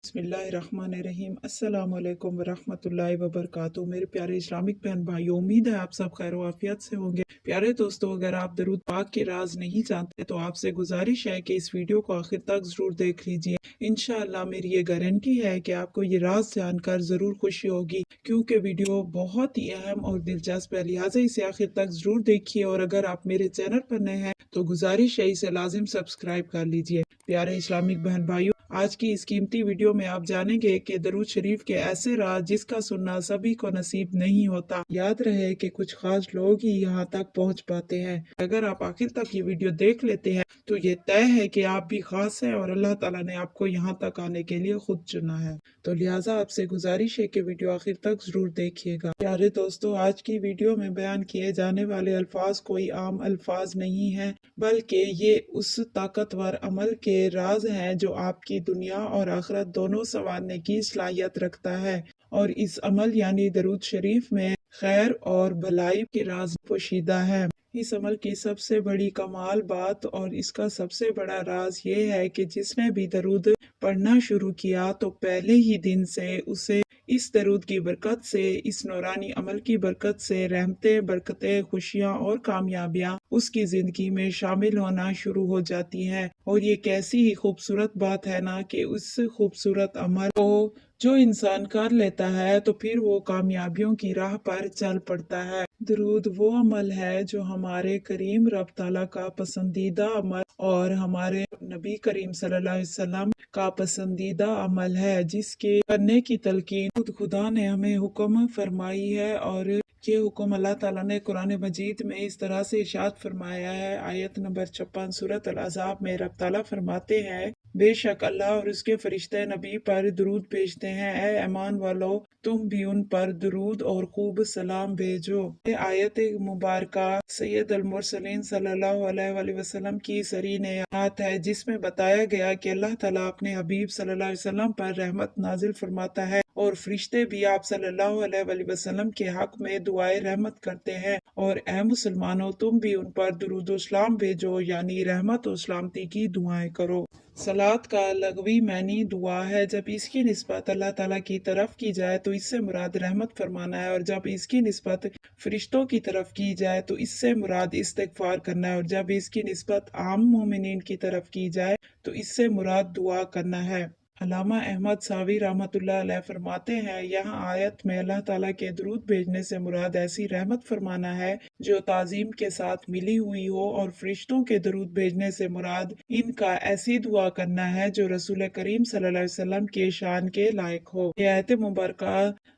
बिस्मिल्लाहिर्रहमानिर्रहीम। अस्सलाम वालेकुम वरहमतुल्लाहि वबरकातुहू। मेरे प्यारे इस्लामिक बहन भाइयों, उम्मीद है आप सब खैर वाफियत से होंगे। प्यारे दोस्तों, अगर आप दरूद पाक के राज नहीं जानते तो आपसे गुजारिश है कि इस वीडियो को आखिर तक जरूर देख लीजिए। इंशाअल्लाह मेरी ये गारंटी है कि आपको ये राज जानकर जरूर खुशी होगी, क्योंकि वीडियो बहुत ही अहम और दिलचस्प है। लिहाजा इसे आखिर तक जरूर देखिए, और अगर आप मेरे चैनल पर नए हैं तो गुजारिश है इसे लाजिम सब्सक्राइब कर लीजिए। प्यारे इस्लामिक बहन भाइयों, आज की इस कीमती वीडियो में आप जानेंगे कि दरूद शरीफ के ऐसे राज जिसका सुनना सभी को नसीब नहीं होता। याद रहे कि कुछ खास लोग ही यहाँ तक पहुँच पाते हैं। अगर आप आखिर तक ये वीडियो देख लेते हैं तो ये तय है कि आप भी खास हैं और अल्लाह ताला ने आपको यहाँ तक आने के लिए खुद चुना है। तो लिहाजा आपसे गुजारिश है कि वीडियो आखिर तक जरूर देखिएगा। प्यारे दोस्तों, आज की वीडियो में बयान किए जाने वाले अल्फाज कोई आम अल्फाज नहीं है, बल्कि ये उस ताकतवर अमल के राज हैं जो आपकी दुनिया और आखिरत दोनों संवारने की सलाहियत रखता है। और इस अमल यानी दरूद शरीफ में खैर और भलाई के राज पोशीदा है। इस अमल की सबसे बड़ी कमाल बात और इसका सबसे बड़ा राज ये है कि जिसने भी दरूद पढ़ना शुरू किया तो पहले ही दिन से उसे इस दरूद की बरकत से, इस नूरानी अमल की बरकत से रहमतें, बरकतें, खुशियाँ और कामयाबियाँ उसकी जिंदगी में शामिल होना शुरू हो जाती हैं। और ये कैसी ही खूबसूरत बात है ना कि उस खूबसूरत अमल को जो इंसान कर लेता है तो फिर वो कामयाबियों की राह पर चल पड़ता है। दरूद वो अमल है जो हमारे करीम रब ताला का पसंदीदा अमल और हमारे नबी करीम सल्लल्लाहु अलैहि वसल्लम का पसंदीदा अमल है, जिसके करने की तलकीन खुद खुदा ने हमें हुक्म फरमाई है। और ये हुक्म अल्लाह ताला ने कुरान मजीद में इस तरह से इरशाद फरमाया है। आयत नंबर 56 सूरत अल अहज़ाब में रब ताला फरमाते हैं, बेशक अल्लाह और उसके फरिश्ते नबी पर दरूद भेजते हैं। ए ईमान वालो, तुम भी उन पर दरूद और खूब सलाम भेजो। ये आयत मुबारका सैयद अल मुरसलीन सल्लल्लाहु अलैहि वसल्लम की सरीन आयत है, जिसमें बताया गया कि अल्लाह ताला अपने हबीब सल्लल्लाहु अलैहि वसल्लम पर रहमत नाजिल फरमाता है और फरिश्ते भी आप सल्लल्लाहु अलैहि वसल्लम के हक में दुआए रहमत करते हैं। और ए मुसलमानों, तुम भी उन पर दुरूद सलाम भेजो, यानी रहमत और सलामती की दुआएं करो। सलात का लगवी मैनी दुआ है। जब इसकी निस्बत अल्लाह ताला की तरफ की जाए तो इससे मुराद रहमत फरमाना है, और जब इसकी निस्बत फरिश्तों की तरफ की जाए तो इससे मुराद इस्तिगफार करना है, और जब इसकी निस्बत आम मोमिनीन की तरफ की जाए तो इससे मुराद दुआ करना है। अल्लामा अहमद सावी रहमतुल्लाह अलैह फरमाते हैं, यहाँ आयत में अल्लाह ताला के दरूद भेजने से मुराद ऐसी रहमत फरमाना है जो ताजीम के साथ मिली हुई हो, और फरिश्तों के दरूद भेजने से मुराद इनका ऐसी दुआ करना है जो रसूल करीम सल्लल्लाहु अलैहि वसल्लम के शान के लायक हो। ये आयत मुबारका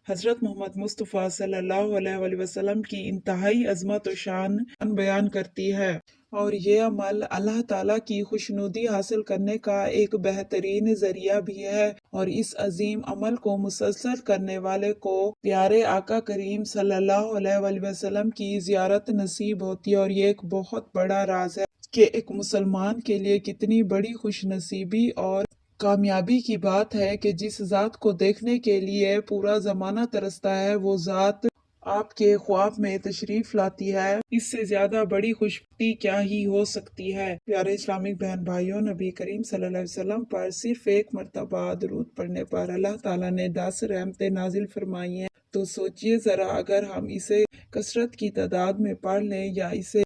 हजरत मोहम्मद मुस्तफ़ा सल्लल्लाहु अलैहि वसल्लम की इंतहाई अजमत और शान बयान करती है। और ये अमल अल्लाह ताला की खुशनुदी हासिल करने का एक बेहतरीन जरिया भी है। और इस अजीम अमल को मुसलसल करने वाले को प्यारे आका करीम सल्लल्लाहु अलैहि वसल्लम की जियारत नसीब होती है। और ये एक बहुत बड़ा राज है कि एक मुसलमान के लिए कितनी बड़ी खुश नसीबी और कामयाबी की बात है कि जिस ज़ात को देखने के लिए पूरा ज़माना तरसता है वो ज़ात आपके ख्वाब में तशरीफ लाती है। इससे ज्यादा बड़ी खुशबख्ती क्या ही हो सकती है। प्यारे इस्लामिक बहन भाइयों, नबी करीम सल्लल्लाहु अलैहि वसल्लम पर सिर्फ एक मरतबा दरूद पढ़ने पर अल्लाह ताला ने 10 रहमतें नाजिल फरमाई हैं। तो सोचिए जरा, अगर हम इसे कसरत की तादाद में पढ़ लें या इसे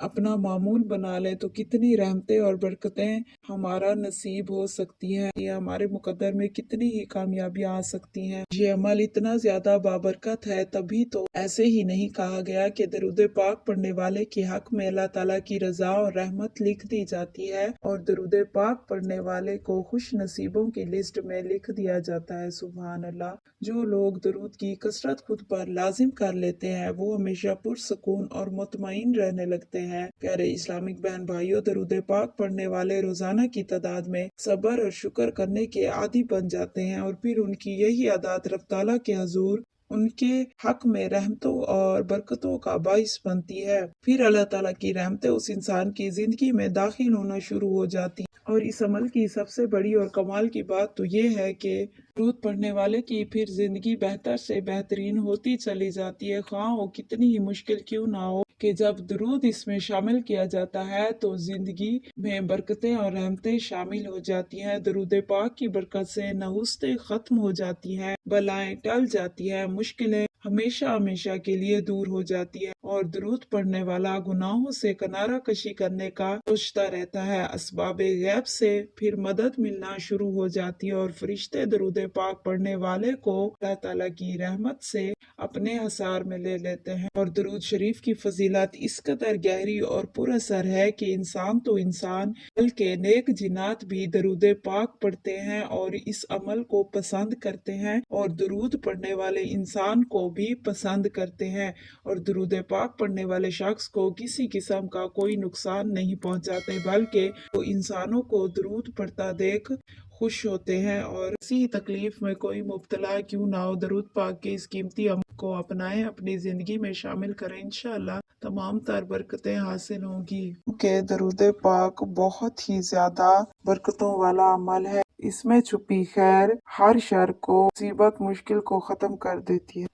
अपना मामूल बना ले तो कितनी रहमतें और बरकतें हमारा नसीब हो सकती हैं। ये हमारे मुकद्दर में कितनी ही कामयाबियां आ सकती हैं। ये अमल इतना ज्यादा बाबरकत है, तभी तो ऐसे ही नहीं कहा गया कि दरूद पाक पढ़ने वाले के हक में अल्लाह ताला की रजा और रहमत लिख दी जाती है, और दरूद पाक पढ़ने वाले को खुश नसीबों की लिस्ट में लिख दिया जाता है। सुभान अल्लाह। जो लोग दरूद की कसरत खुद पर लाजिम कर लेते हैं वो हमेशा पुरसकून और मुतमईन रहने लगते हैं। प्यारे इस्लामिक बहन भाइयों, दरूद पाक पढ़ने वाले रोजाना की तादाद में सब्र और शुक्र करने के आदी बन जाते हैं, और फिर उनकी यही आदत रब ताला के हजूर उनके हक में रहमतों और बरकतों का बाइस बनती है। फिर अल्लाह ताला की रहमतें उस इंसान की जिंदगी में दाखिल होना शुरू हो जाती। और इस अमल की सबसे बड़ी और कमाल की बात तो ये है कि दरूद पढ़ने वाले की फिर जिंदगी बेहतर से बेहतरीन होती चली जाती है, ख्वाह वो कितनी ही मुश्किल क्यों ना हो। کہ جب درود इसमें शामिल किया जाता है तो जिंदगी में बरकतें और रहमतें शामिल हो जाती हैं। दरूद पाक की बरकत से नहुस्तें खत्म हो जाती हैं, बलाएं टल जाती हैं, मुश्किलें हमेशा हमेशा के लिए दूर हो जाती है और दरूद पढ़ने वाला गुनाहों से किनारा कशी करने का सोचता रहता है। असबाब गैब से फिर मदद मिलना शुरू हो जाती है और फरिश्ते दरूद पाक पढ़ने वाले को अल्लाह ताला की रहमत से अपने हसार में ले लेते हैं। और दरूद शरीफ की फजीलत इस कदर गहरी और पुरअसर है कि इंसान तो इंसान बल्कि नेक जिन्नात भी दरूद पाक पढ़ते हैं और इस अमल को पसंद करते हैं और दरूद पढ़ने वाले इंसान को भी पसंद करते हैं और दरूद पाक पढ़ने वाले शख्स को किसी किस्म का कोई नुकसान नहीं पहुंचाते, बल्कि वो इंसानों को दरूद पढ़ता देख खुश होते हैं और किसी तकलीफ में कोई मुब्तला क्यों ना हो, दरूद पाक के इस कीमती अमल को अपनाएं, अपनी जिंदगी में शामिल करें। इंशाअल्लाह तमाम तर बरकतें हासिल होंगी, क्योंकि दरूद पाक बहुत ही ज्यादा बरकतों वाला अमल है। इसमें छुपी खैर हर शर को, मुसीबत, मुश्किल को खत्म कर देती है।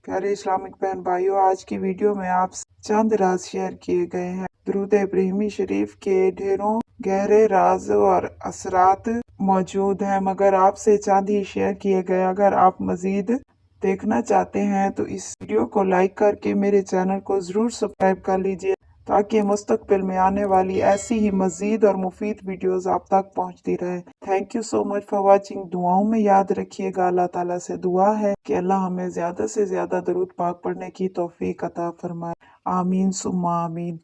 प्यारे इस्लामिक बहन भाइयों, आज की वीडियो में आपसे चंद राज शेयर किए गए हैं। दरूद इब्राहिमी शरीफ के ढेरों गहरे राज और असरात मौजूद हैं, मगर आपसे चंद ही शेयर किए गए। अगर आप मजीद देखना चाहते हैं तो इस वीडियो को लाइक करके मेरे चैनल को ज़रूर सब्सक्राइब कर लीजिए, ताकि मुस्तकबिल में आने वाली ऐसी ही मजीद और मुफीद वीडियोस आप तक पहुंचती रहे। Thank you so much for watching. दुआओं में याद रखिएगा। अल्लाह ताला से दुआ है कि अल्लाह हमें ज़्यादा से ज़्यादा दरूद पाक पढ़ने की तौफीक अता फरमाए। आमीन सुम्मा आमीन।